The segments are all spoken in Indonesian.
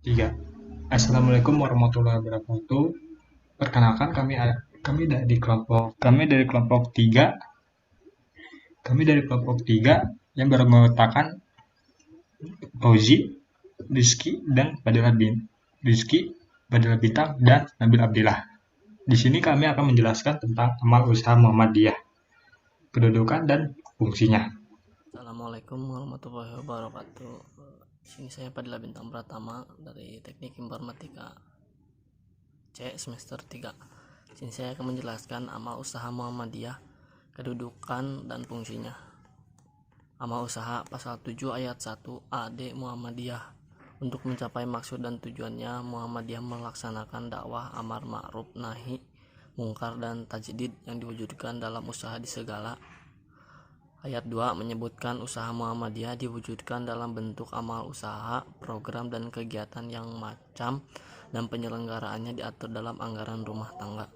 Tiga. Assalamualaikum warahmatullahi wabarakatuh. Perkenalkan kami dari kelompok 3. Kami dari kelompok 3 yang beranggotakan Fauzi, Rizky, Badila Bintang, dan Nabil Abdillah. Di sini kami akan menjelaskan tentang amal usaha Muhammadiyah, kedudukan dan fungsinya. Assalamualaikum warahmatullahi wabarakatuh. Sini saya Padilla Bintang Pratama dari Teknik Informatika C semester 3. Sini saya akan menjelaskan amal usaha Muhammadiyah, kedudukan dan fungsinya. Amal usaha pasal 7 ayat 1 AD Muhammadiyah. Untuk mencapai maksud dan tujuannya, Muhammadiyah melaksanakan dakwah amar ma'ruf nahi mungkar dan tajdid yang diwujudkan dalam usaha di segala. Ayat 2 menyebutkan usaha Muhammadiyah diwujudkan dalam bentuk amal usaha, program dan kegiatan yang macam dan penyelenggaraannya diatur dalam anggaran rumah tangga.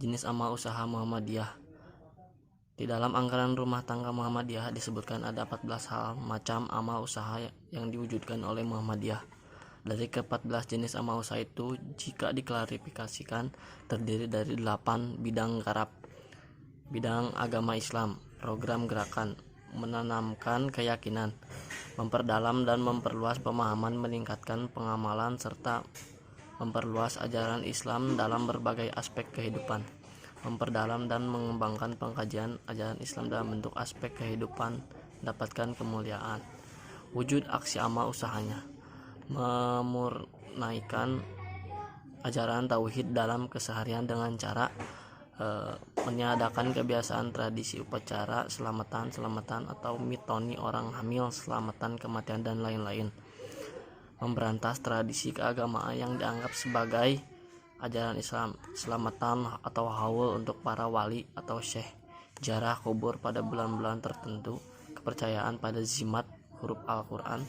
Jenis amal usaha Muhammadiyah. Di dalam anggaran rumah tangga Muhammadiyah disebutkan ada 14 hal macam amal usaha yang diwujudkan oleh Muhammadiyah. Dari ke-14 jenis amal usaha itu, jika diklarifikasikan, terdiri dari 8 bidang garap. Bidang agama Islam, program gerakan, menanamkan keyakinan, memperdalam dan memperluas pemahaman, meningkatkan pengamalan, serta memperluas ajaran Islam dalam berbagai aspek kehidupan, memperdalam dan mengembangkan pengkajian ajaran Islam dalam bentuk aspek kehidupan, mendapatkan kemuliaan. Wujud aksi amal usahanya, memurnikan ajaran tauhid dalam keseharian dengan cara meniadakan kebiasaan tradisi upacara selamatan atau mitoni orang hamil, selamatan kematian dan lain-lain. Memberantas tradisi keagamaan yang dianggap sebagai ajaran Islam, selamatan atau haul untuk para wali atau syekh, ziarah kubur pada bulan-bulan tertentu, kepercayaan pada zimat huruf Al-Quran,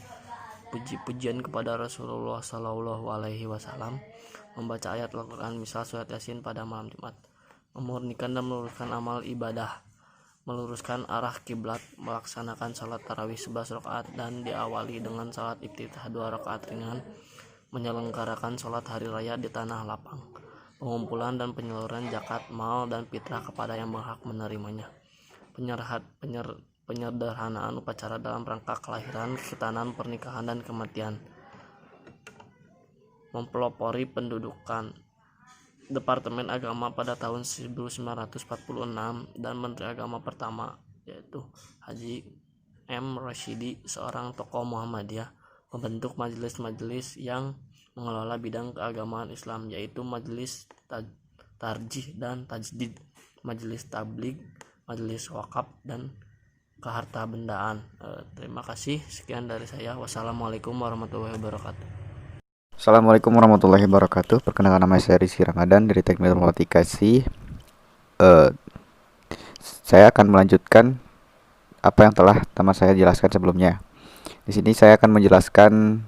puji-pujian kepada Rasulullah Shallallahu Alaihi Wasallam, membaca ayat Al-Quran misal surat Yasin pada malam Jumat. Memurnikan dan meluruskan amal ibadah, meluruskan arah kiblat, melaksanakan salat tarawih 11 rakaat dan diawali dengan salat iftitah 2 rakaat ringan, menyelenggarakan salat hari raya di tanah lapang, pengumpulan dan penyaluran zakat, mal dan fitrah kepada yang berhak menerimanya, penyederhanaan upacara dalam rangka kelahiran, khitanan, pernikahan dan kematian, mempelopori pendudukan. Departemen Agama pada tahun 1946 dan Menteri Agama pertama yaitu Haji M. Rashidi, seorang tokoh Muhammadiyah, membentuk majelis-majelis yang mengelola bidang keagamaan Islam, yaitu Majelis Tarjih dan Tajdid, Majelis Tabligh, Majelis Wakaf dan Kehartabendaan. Terima kasih, sekian dari saya. Wassalamualaikum warahmatullahi wabarakatuh. Assalamualaikum warahmatullahi wabarakatuh. Perkenalkan, nama saya Rizky Ramadan dari Teknik Informatika C. Saya akan melanjutkan apa yang telah teman saya jelaskan sebelumnya. Di sini saya akan menjelaskan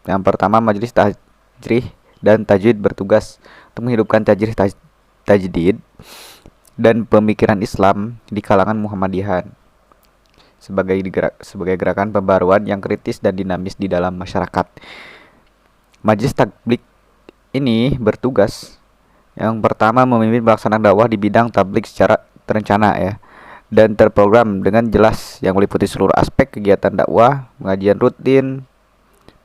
yang pertama, Majelis Tajrih dan Tajwid bertugas untuk menghidupkan tajdid dan pemikiran Islam di kalangan Muhammadiyahan sebagai gerakan pembaruan yang kritis dan dinamis di dalam masyarakat. Majelis Tabligh ini bertugas yang pertama memimpin pelaksanaan dakwah di bidang tabligh secara terencana dan terprogram dengan jelas yang meliputi seluruh aspek kegiatan dakwah, pengajian rutin,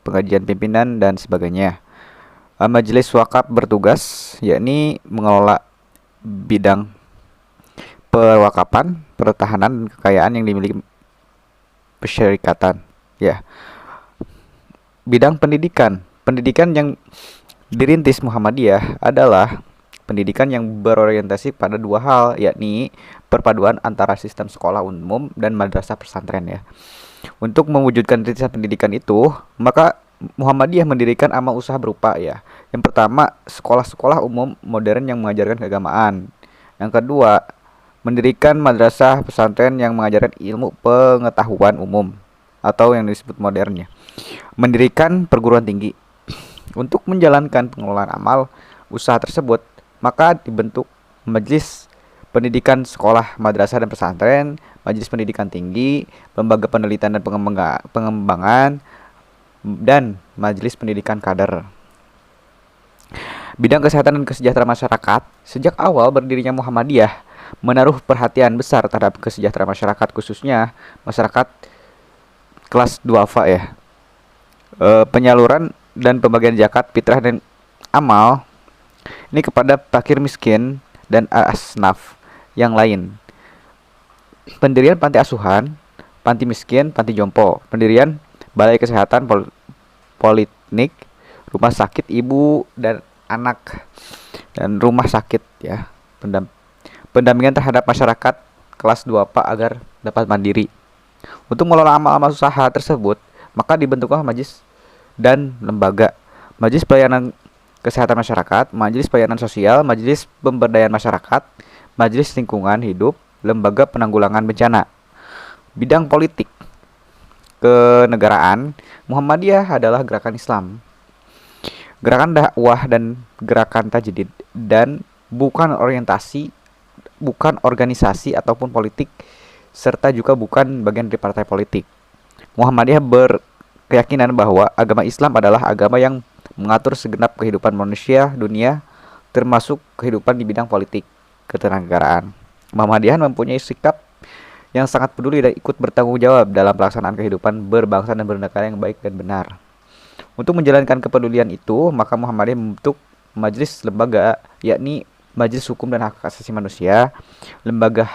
pengajian pimpinan dan sebagainya. Majelis Wakaf bertugas yakni mengelola bidang perwakapan, pertahanan dan kekayaan yang dimiliki persyarikatan Bidang pendidikan yang dirintis Muhammadiyah adalah pendidikan yang berorientasi pada dua hal, yakni perpaduan antara sistem sekolah umum dan madrasah pesantren Untuk mewujudkan rintisan pendidikan itu, maka Muhammadiyah mendirikan amal usaha berupa yang pertama, sekolah-sekolah umum modern yang mengajarkan keagamaan. Yang kedua, mendirikan madrasah pesantren yang mengajarkan ilmu pengetahuan umum atau yang disebut modernnya. Mendirikan perguruan tinggi. Untuk menjalankan pengelolaan amal usaha tersebut, maka dibentuk majelis pendidikan sekolah, madrasah dan pesantren, majelis pendidikan tinggi, lembaga penelitian dan pengembangan, dan Majelis Pendidikan Kader. Bidang kesehatan dan kesejahteraan masyarakat, sejak awal berdirinya Muhammadiyah menaruh perhatian besar terhadap kesejahteraan masyarakat, khususnya masyarakat kelas duafa ya. Penyaluran dan pembagian zakat, fitrah dan amal ini kepada fakir miskin dan asnaf yang lain. Pendirian panti asuhan, panti miskin, panti jompo, pendirian balai kesehatan, poliklinik, rumah sakit ibu dan anak, dan rumah sakit ya. Pendampingan terhadap masyarakat kelas 2A agar dapat mandiri. Untuk mengelola amal-amal usaha tersebut, maka dibentuklah majelis dan lembaga. Majelis Pelayanan Kesehatan Masyarakat, Majelis Pelayanan Sosial, Majelis Pemberdayaan Masyarakat, Majelis Lingkungan Hidup, Lembaga Penanggulangan Bencana. Bidang politik kenegaraan, Muhammadiyah adalah gerakan Islam, gerakan dakwah dan gerakan tajdid, dan bukan organisasi ataupun politik, serta juga bukan bagian dari partai politik. Muhammadiyah berkeyakinan bahwa agama Islam adalah agama yang mengatur segenap kehidupan manusia dunia, termasuk kehidupan di bidang politik ketenagaraan. Muhammadiyah mempunyai sikap yang sangat peduli dan ikut bertanggung jawab dalam pelaksanaan kehidupan berbangsa dan bernegara yang baik dan benar. Untuk menjalankan kepedulian itu, maka Muhammadiyah membentuk majelis lembaga, yakni Majelis Hukum dan Hak Asasi Manusia, Lembaga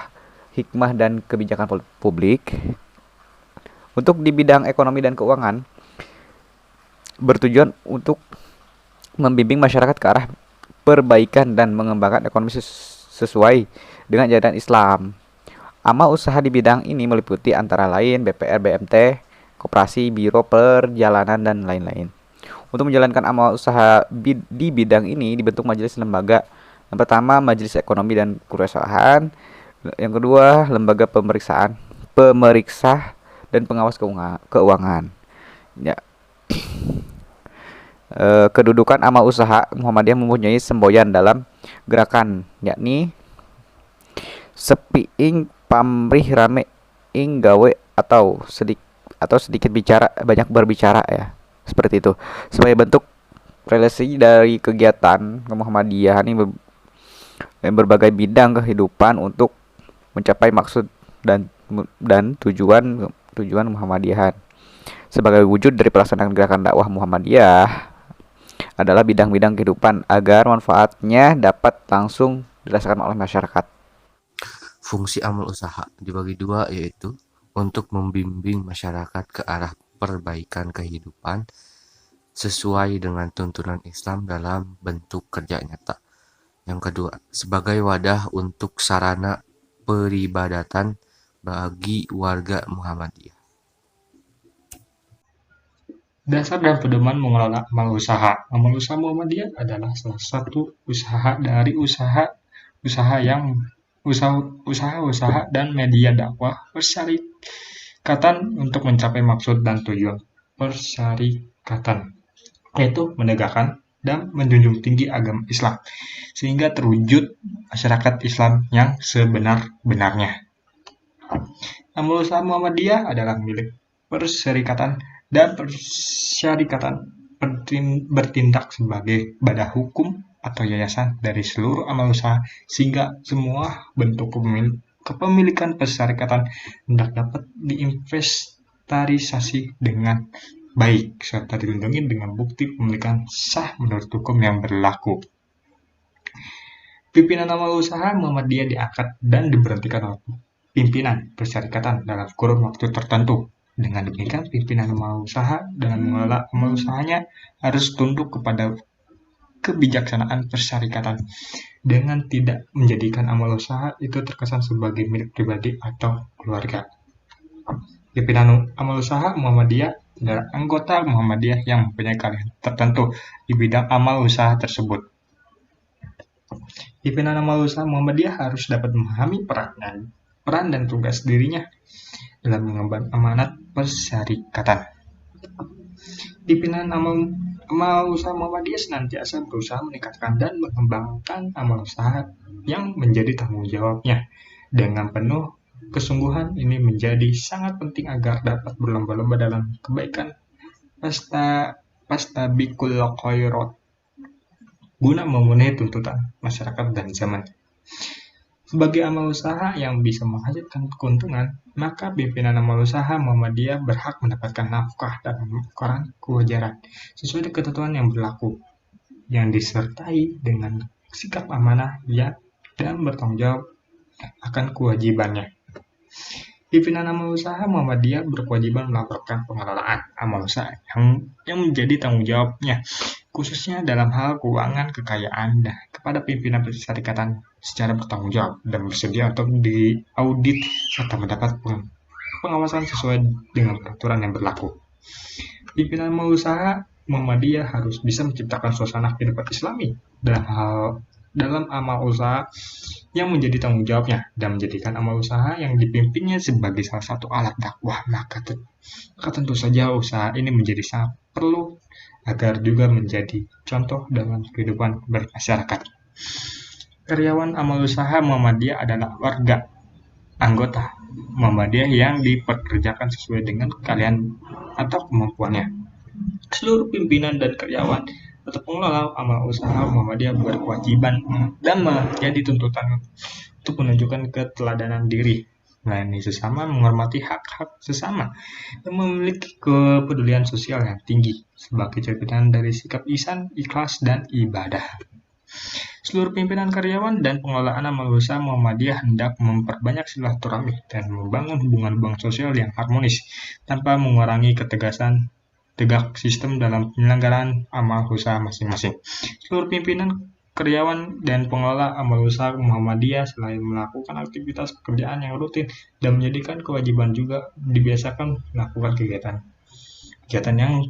Hikmah dan Kebijakan Publik. Untuk di bidang ekonomi dan keuangan, bertujuan untuk membimbing masyarakat ke arah perbaikan dan mengembangkan ekonomi sesuai dengan ajaran Islam. Amal usaha di bidang ini meliputi antara lain BPR, BMT, koperasi, biro perjalanan, dan lain-lain. Untuk menjalankan amal usaha di bidang ini dibentuk majelis lembaga. Yang pertama, Majelis Ekonomi dan Kewirausahaan. Yang kedua, Lembaga Pemeriksa dan Pengawas Keuangan. Ya. Kedudukan amal usaha, Muhammadiyah mempunyai semboyan dalam gerakan, yakni sepi ing pamrih rame ing gawe atau sedikit bicara banyak berbicara ya, seperti itu, sebagai bentuk relasi dari kegiatan Muhammadiyah ini berbagai bidang kehidupan untuk mencapai maksud dan tujuan Muhammadiyahan. Sebagai wujud dari pelaksanaan gerakan dakwah Muhammadiyah adalah bidang-bidang kehidupan agar manfaatnya dapat langsung dirasakan oleh masyarakat. Fungsi amal usaha dibagi dua, yaitu untuk membimbing masyarakat ke arah perbaikan kehidupan sesuai dengan tuntunan Islam dalam bentuk kerja nyata. Yang kedua, sebagai wadah untuk sarana peribadatan bagi warga Muhammadiyah. Dasar dan pedoman mengelola amal usaha. Amal usaha Muhammadiyah adalah salah satu usaha dari usaha dan media dakwah persyarikatan untuk mencapai maksud dan tujuan persyarikatan, yaitu menegakkan dan menjunjung tinggi agama Islam sehingga terwujud masyarakat Islam yang sebenar-benarnya. Amal usaha Muhammadiyah adalah milik persyarikatan, dan persyarikatan bertindak sebagai badan hukum atau yayasan dari seluruh amal usaha, sehingga semua bentuk kepemilikan persyarikatan hendak dapat diinventarisasi dengan baik serta dilindungi dengan bukti pemilikan sah menurut hukum yang berlaku. Pimpinan amal usaha Muhammadiyah diangkat dan diberhentikan oleh pimpinan persyarikatan dalam kurun waktu tertentu. Dengan demikian, pimpinan amal usaha dengan mengelola amal usahanya harus tunduk kepada kebijaksanaan persyarikatan dengan tidak menjadikan amal usaha itu terkesan sebagai milik pribadi atau keluarga. Pimpinan amal usaha Muhammadiyah adalah anggota Muhammadiyah yang mempunyai keahlian tertentu di bidang amal usaha tersebut. Pimpinan amal usaha Muhammadiyah harus dapat memahami peran dan tugas dirinya dalam mengemban amanat persyarikatan. Pimpinan amal usaha Muhammadiyah senantiasa berusaha meningkatkan dan mengembangkan amal usaha yang menjadi tanggung jawabnya. Dengan penuh kesungguhan ini menjadi sangat penting agar dapat berlomba-lomba dalam kebaikan Fastabiqul khairat guna memenuhi tuntutan masyarakat dan zaman. Sebagai amal usaha yang bisa menghasilkan keuntungan, maka pimpinan amal usaha Muhammadiyah berhak mendapatkan nafkah dan ukuran kewajaran sesuai dengan ketentuan yang berlaku, yang disertai dengan sikap amanah dan bertanggung jawab akan kewajibannya. Pimpinan amal usaha Muhammadiyah berkewajiban melaporkan pengelolaan amal usaha yang menjadi tanggung jawabnya, khususnya dalam hal keuangan kekayaan kepada pimpinan persyarikatan secara bertanggung jawab dan bersedia untuk diaudit serta mendapat pengawasan sesuai dengan peraturan yang berlaku. Pimpinan amal usaha Muhammadiyah harus bisa menciptakan suasana kehidupan Islami dalam amal usaha yang menjadi tanggung jawabnya dan menjadikan amal usaha yang dipimpinnya sebagai salah satu alat dakwah, maka tentu saja usaha ini menjadi sangat perlu agar juga menjadi contoh dalam kehidupan bermasyarakat. Karyawan amal usaha Muhammadiyah adalah warga anggota Muhammadiyah yang dipekerjakan sesuai dengan keahlian atau kemampuannya. Seluruh pimpinan dan karyawan atau pengelola amal usaha Muhammadiyah berkewajiban dan menjadi tuntutan untuk menunjukkan keteladanan diri, melayani sesama, menghormati hak-hak sesama, dan memiliki kepedulian sosial yang tinggi sebagai cerminan dari sikap ihsan, ikhlas, dan ibadah. Seluruh pimpinan karyawan dan pengelolaan amal usaha Muhammadiyah hendak memperbanyak silaturahmi dan membangun hubungan sosial yang harmonis tanpa mengurangi tegak sistem dalam penyelenggaraan amal usaha masing-masing. Seluruh pimpinan, karyawan, dan pengelola amal usaha Muhammadiyah selain melakukan aktivitas pekerjaan yang rutin dan menjadikan kewajiban juga dibiasakan melakukan kegiatan yang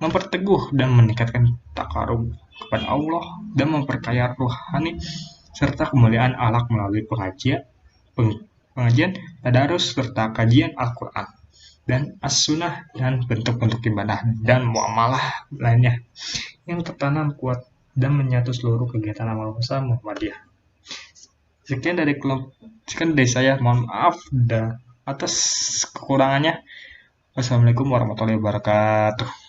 memperteguh dan meningkatkan takarub kepada Allah dan memperkaya rohani serta kemuliaan akhlak melalui pengajian, tadarus serta kajian Al-Quran dan as-sunnah dan bentuk-bentuk ibadah dan muamalah lainnya yang tertanam kuat dan menyatu seluruh kegiatan amal usaha Muhammadiyah. Sekian dari saya, mohon maaf atas kekurangannya. Wassalamualaikum warahmatullahi wabarakatuh.